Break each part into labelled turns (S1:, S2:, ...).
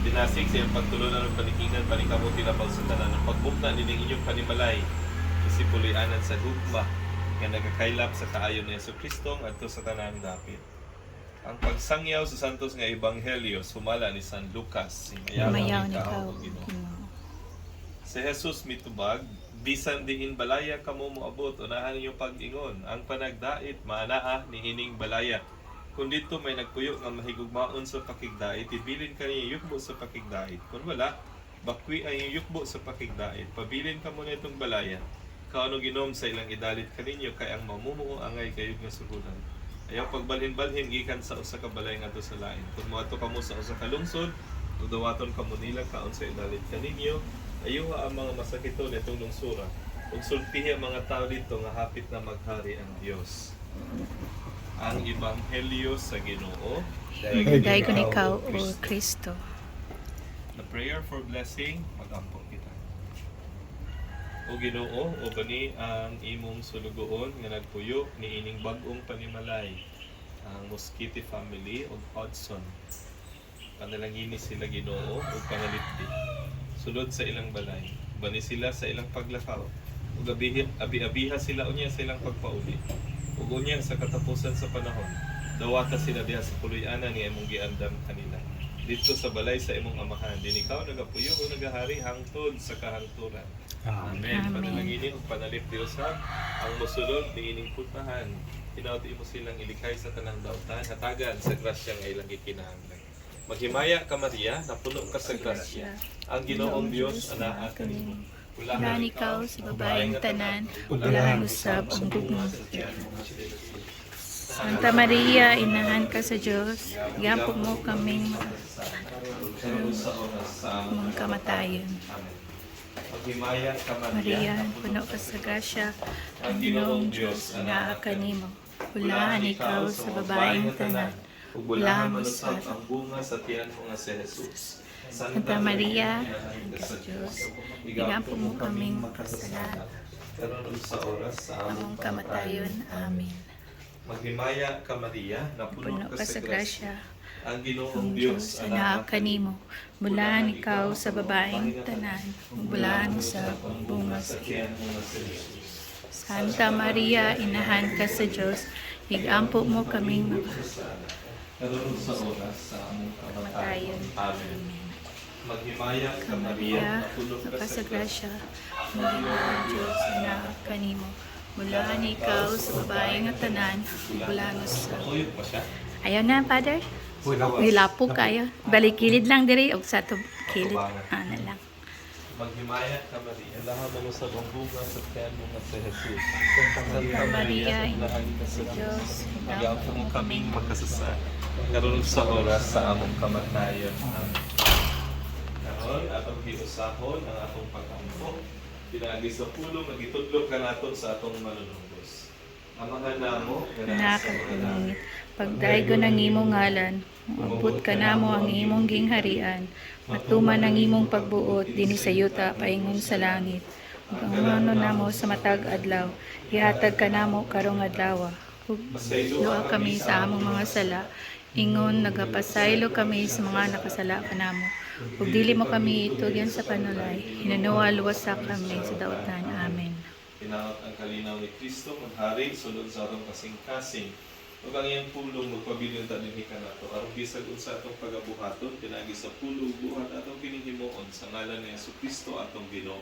S1: Dinasig sa iyang pagtulunan ng panikingan, panikabuti na pagsutanan. Ang pagbukna nining inyong panimalay, isipuloy-anan sa hugma, nga nagakailap sa kaayon ni Jesucristo adto sa tanang dapit. Ang pagsangyaw sa santos nga ebanghelyo sumala ni San Lucas,
S2: Mayaw
S1: ni
S2: ni
S1: Kao
S2: Kao.
S1: Ginoo. Si Jesus mitubag, bisan diin balaya kamo moabot, unahan niyo pag-ingon. Ang panagdait maanaa ni ining balaya. Kung dito may nagpuyo nga mahigugmaon sa pakigdait, ibilin kaniya yukbo sa pakigdait. Kung wala, bakwi ay yukbo sa pakigdait. Pabilin ka mo na itong balaya. Kaano ginom sa ilang idalit kaninyo kay ang mamumuo angay kayo nga sugulan. Ayaw pagbalhin-balhin gikan sa usa ka balay ngadto sa lain. Kung moadto kamo sa usa ka lungsod, udawaton kamo nila kaon sa idalit kaninyo. Ayuha ang mga masakito nitong lungsura. Ug sultihi ang mga tao dito nga hapit na maghari ang Dios. Ang ebanghelyo sa Ginoo.
S2: Dahil ko ni Kao o Kristo.
S1: The prayer for blessing, mag-ampo kita. O Ginoo, o gani ang imong sulugoon nga nagpuyo ni ining bag-ong panimalay, ang Mosquiti family o Hodgson. Panalangini sila Ginoo o pangalipdi. Sulod sa ilang balay, bani sila sa ilang paglakaw. Ug abi-abiha sila unya sa ilang pagpauli. Ug unya sa katapusan sa panahon, dawata sila diha sa puloy-anan ni imong giandam kanila. Dito sa balay sa imong amahan, din ikaw nagapuyo o nagahari hangtod sa kahangturan. Amen.
S2: Amen.
S1: Panalangini ug panalip Dios ang mosulod ni ining putahan. Hinauti mo silang ilikay sa tanang daotan, hatagan sa grasya nga ilang gikinahanglan. Maghimaya ka Maria, napuno ka sa grasya. Ang Ginoong Dios anaa kanimo.
S2: Ulan ikaw sa babaeng tanan, ulahan usab ang gugma. Santa Maria, inahan ka sa Diyos, gapo mo kaming mga kamatayon.
S1: Maghimaya ka
S2: Maria, puno ka sa grasya, ang Ginoong Diyos, anaa kanimo. Ulahan ikaw sa babaeng tanan,
S1: ulahan manusap ang bunga sa tiyan mo nga si Jesus.
S2: Santa Maria, inahan ka sa Diyos, gapo mo kaming makasalanan.
S1: Karon sa oras sa
S2: Among kamatayon. Amen.
S1: Maghimaya ka Maria, napuno
S2: Puno
S1: ka sa grasya. Ang Ginoong
S2: Ang
S1: Diyos
S2: Diyos, anak kanimo. Bulan ikaw sa babaeng tanan, bulan sa bunga sa
S1: tiyan mo nga si Jesus.
S2: Santa Maria, inahan ka sa Diyos, higampo mo kaming
S1: Karon sa oras sa among kamatayon.
S2: matayon.
S1: Amen.
S2: Amen.
S1: Maghimaya ka Maria,
S2: Maria,
S1: napuno
S2: puno
S1: ka
S2: ka
S1: sa
S2: sa
S1: grasya.
S2: grasya, ang Diyos, anak kanimo. Bulan ikaw sa babaeng tanan, bulan sa...
S1: Tuyok pa siya.
S2: Ayaw na, Father? Nilapo kayo. Balikilid lang diri og sa to kilid. Ana lang.
S1: Maghimaya ka Maria, lahat mo sa bunga sa tiyan mo nga si Jesus.
S2: Santa Maria,
S1: inahan ka sa
S2: Diyos,
S1: Higampo mo kaming magkasasal. Karon sa oras sa among kamatayon. Amen. Karon atong giusahon ang atong pag-ampo. Pinagi sa pulo magitudlo ka naton sa atong manunubos. Amahan namo nga nasa mga
S2: Nakakangit. Pagdaigo ng imong ngalan, maabot ka namo ang imong gingharian, matuman ang imong pagbuot dinhi sa yuta paingon sa langit. Ug ang ano namo sa matag adlaw, ihatag ka namo karong adlaw. Ug duha kami sa among mga sala, ingon nagapasaylo kami sa mga nakasala kanamo. Ug dili mo kami itugyan sa panulay, hinanuwa luwasak kami sa daotan. Amen.
S1: Tinaot ang kalinaw ni Kristo, maghari, sulod sa atong kasing-kasing. Ug ang iyang pulong magpabilin ta dinhi kanato aron bisag unsa atong pagabuhaton pinagi sa pulo buhat atong kinihimoon sa ngalan ni Jesucristo atong Ginoo.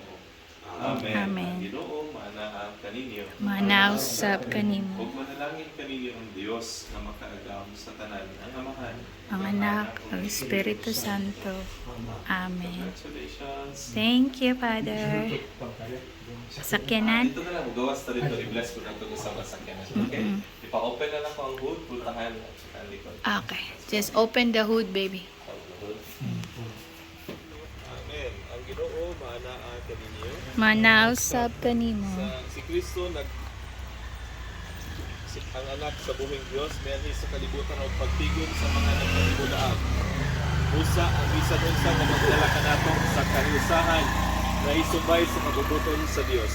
S1: Amen.
S2: Amen.
S1: Ang Ginoo maanaa kaninyo.
S2: Manaw sab kanimo.
S1: Ug manalangin kaninyo ang Dios nga makaagam sa tanan ang Amahan,
S2: Ang Anak, ang Espiritu Santo. Amen.
S1: Congratulations.
S2: Thank you, Father. Sakyanan.
S1: Dito na lang, gawas na dito, i-bless ko na ito sa sakyanan. Okay? Ipa-open na lang ko ang hood, puntahan at saka ang likod.
S2: Okay. Just open the hood, baby.
S1: Amen. Ang Ginoo maanaa kaninyo.
S2: Manaw sab kanimo.
S1: Si Kristo ang anak sa buhing Dios may sa kalibutan o pagtigon sa mga nagpapulaang. Usa ang bisan unsa nga magdala kanato sa kahiusahan na isubay sa kabubuton sa Dios.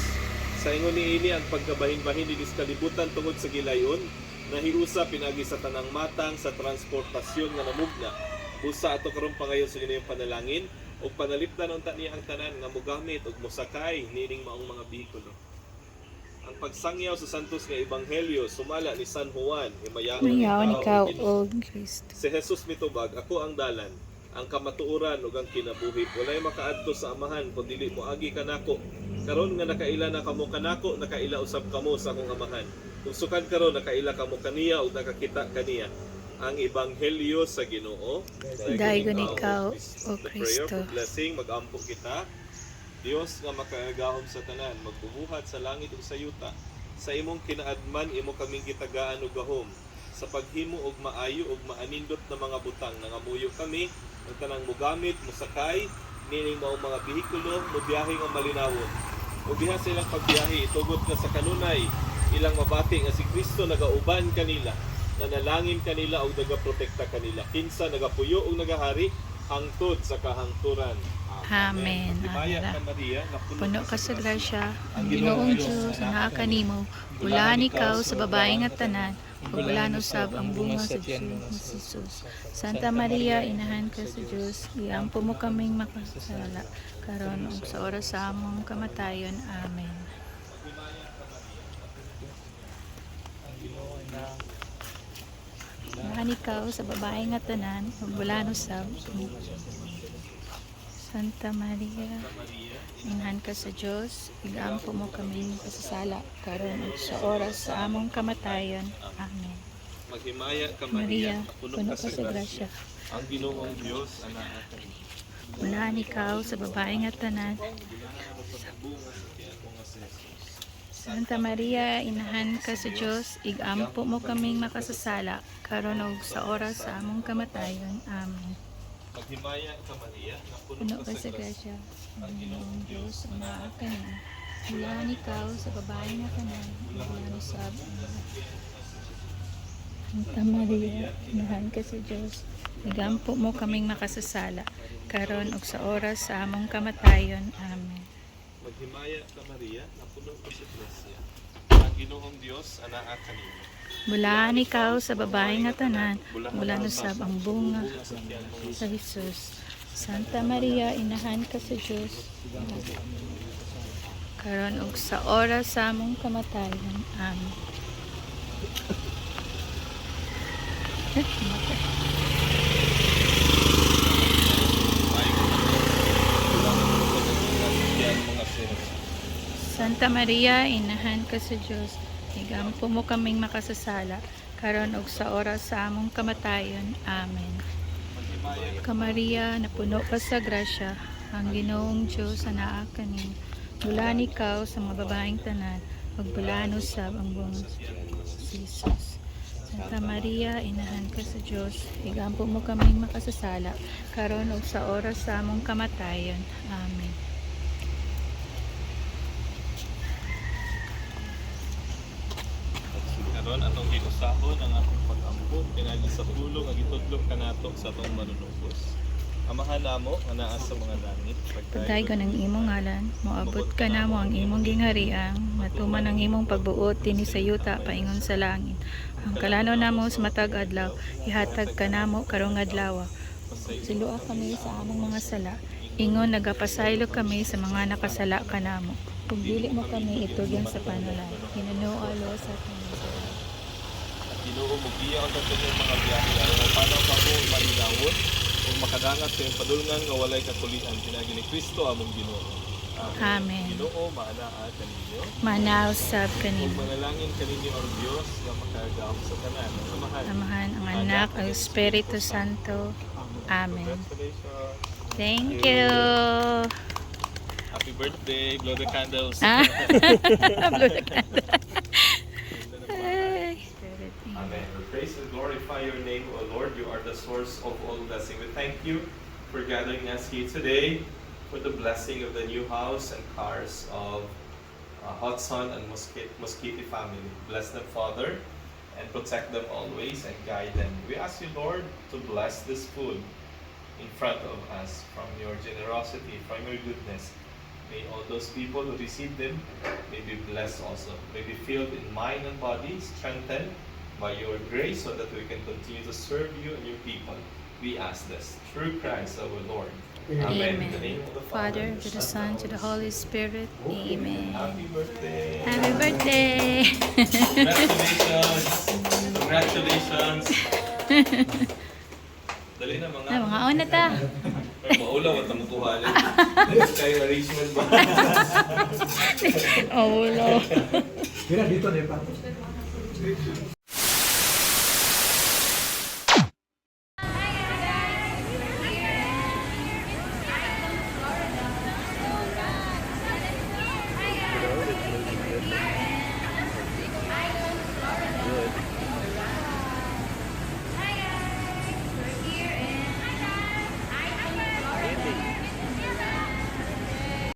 S1: Sa ingon niini ang pagkabahin-bahin dinhi sa kalibutan tungod sa gilayon, nahiusa pinagi sa tanang matang sa transportasyon nga namugna. Busa ato karon pangayon sa inyong panalangin ug panalipdan unta niya ang tanan nga mogamit ug mosakay nining maong mga bihikulo. Ang pagsangyaw sa santos nga ebanghelyo sumala ni San Juan,
S2: Mayaon ikaw,
S1: o
S2: O Kristo.
S1: si Jesus mitubag, ako ang dalan, ang kamatuoran ug ang kinabuhi. Walay makaadto sa amahan kun dili moagi kanako. Karon nga nakaila na kamo kanako, nakaila usab kamo sa akong amahan. Kung sukad karon nakaila kamo kaniya ug nakakita kaniya. Ang ebanghelyo sa Ginoo.
S2: Daigon ikaw, O
S1: The prayer
S2: Kristo.
S1: for blessing, mag-ampo kita. Dios nga makaagahom sa tanan, magbubuhat sa langit ug sa yuta. Sa imong kinaadman imo kaming gitagaan og gahom. Sa paghimo og maayo ug maanindot na mga butang nangamuyo kami, ang tanang mogamit, mosakay, nining mao mga bihikulo, mobiyahe nga malinawon. Ug diha sa ilang pagbiyahe, itugot nga sa kanunay, ilang mabati nga si Kristo nagauban kanila, nanalangin kanila ug nagaprotekta kanila. Kinsa nagapuyo ug nagahari hangtod sa kahangturan.
S2: Amen.
S1: Himaya ka Maria,
S2: Puno ka sa grasya, ang Ginoong Diyos na kanimo, ulaan ikaw sa babaeng at tanan, ug ulan usab ang bunga sa Jesus. Santa Maria, inahan ka sa Diyos, iampo mo kaming makasala, karon ug sa oras sa among kamatayon. Amen. Ulaan ikaw sa babaeng at tanan, ug ulan usab Santa Maria, inahan ka sa Diyos, igampo mo kami kasasala, karon ug sa oras sa among kamatayon. Amen.
S1: Maghimaya ka
S2: Maria,
S1: Maria,
S2: puno ka sa grasya.
S1: Ang Ginoong Diyos anak natin.
S2: Ulaan ikaw sa babaeng at tanan. Santa Maria, inahan ka sa Diyos, igampo mo kaming makasasala, karon ug sa oras sa among kamatayon. Amen.
S1: Maghimaya ka Maria,
S2: Puno ka sa grasya, ang Ginoong Diyos, ama ka niya. Ulaan ikaw sa babaeng at tanan, ulan usab. Santa Maria, inahan ka sa Diyos, igampo mo kaming makasasala, karon ug sa oras sa among kamatayon. Amen.
S1: Maghimaya ka Maria, napuno ka sa grasya. Ang Ginoong Diyos anak kanimo.
S2: Bulaan ikaw sa babaeng at tanan, ulan usab ang bunga sa Jesus. Santa Maria, inahan ka sa Diyos, karon ug sa oras sa among kamatayon. Amen. Santa Maria, inahan ka sa Diyos, igampo mo kaming makasasala, karon ug sa oras sa among kamatayon. Amen. Ka Maria, napuno ka sa grasya, ang Ginoong Diyos anaa kanimo. Bulaan ikaw sa mga babaeng tanan, ug bulaan usab ang bunga sa Jesus. Santa Maria, inahan ka sa Diyos, igampo mo kaming makasasala, karon ug sa oras sa among kamatayon. Amen.
S1: Karon atong giusahon ang atong pag-ampo pinagi sa tulong nga gitudlo kanato sa atong manunubos. Amahan namo nga naa sa mga langit,
S2: Pagdaygon ang imong ngalan, moabot ka na mo ang imong gingharian, matuman ang imong pagbuot dinhi sa yuta paingon sa langit. Ang kalano namo sa matag adlaw, ihatag ka namo karong adlaw. Silua kami sa among mga sala, ingon nagapasaylo kami sa mga nakasala kanamo. Kung dili mo kami itugyan sa panulan, hinunualo sa kami sa
S1: Ginoo mo giya ang katunyang mga biyahe aron paano pa mo malinawon ug makadangat sa iyong padulngan nga walay kakulian pinagi ni Kristo among Ginoo.
S2: Amen.
S1: Ginoo maanaa kaninyo.
S2: Manaw sab
S1: Ug
S2: kanin.
S1: manalangin kaninyo ang Dios nga makaagahom sa tanan. Amahan.
S2: Amahan ang anak, ang Espiritu Santo. Amen.
S1: Congratulations.
S2: Thank you.
S1: Happy birthday. Blow the candles.
S2: Ah, blow the candle. Ay.
S1: Amen. We praise and glorify your name, O Lord. You are the source of all blessing. We thank you for gathering us here today for the blessing of the new house and cars of Hudson and Mosquiti family. Bless them, Father, and protect them always and guide them. We ask you, Lord, to bless this food in front of us from your generosity, from your goodness. May all those people who receive them may be blessed also. May be filled in mind and body, strengthened by your grace so that we can continue to serve you and your people. We ask this through Christ our Lord.
S2: Amen.
S1: In the name of the
S2: Father, to the Son, to the Holy Spirit. Amen.
S1: Happy birthday!
S2: Happy birthday!
S1: Congratulations! Congratulations! Dali na mga.
S2: Na, mga una ta.
S1: Ay, maulaw at namukuhalan. Kayo arrangement ba?
S2: Oh, no.
S3: Mira, dito, di ba?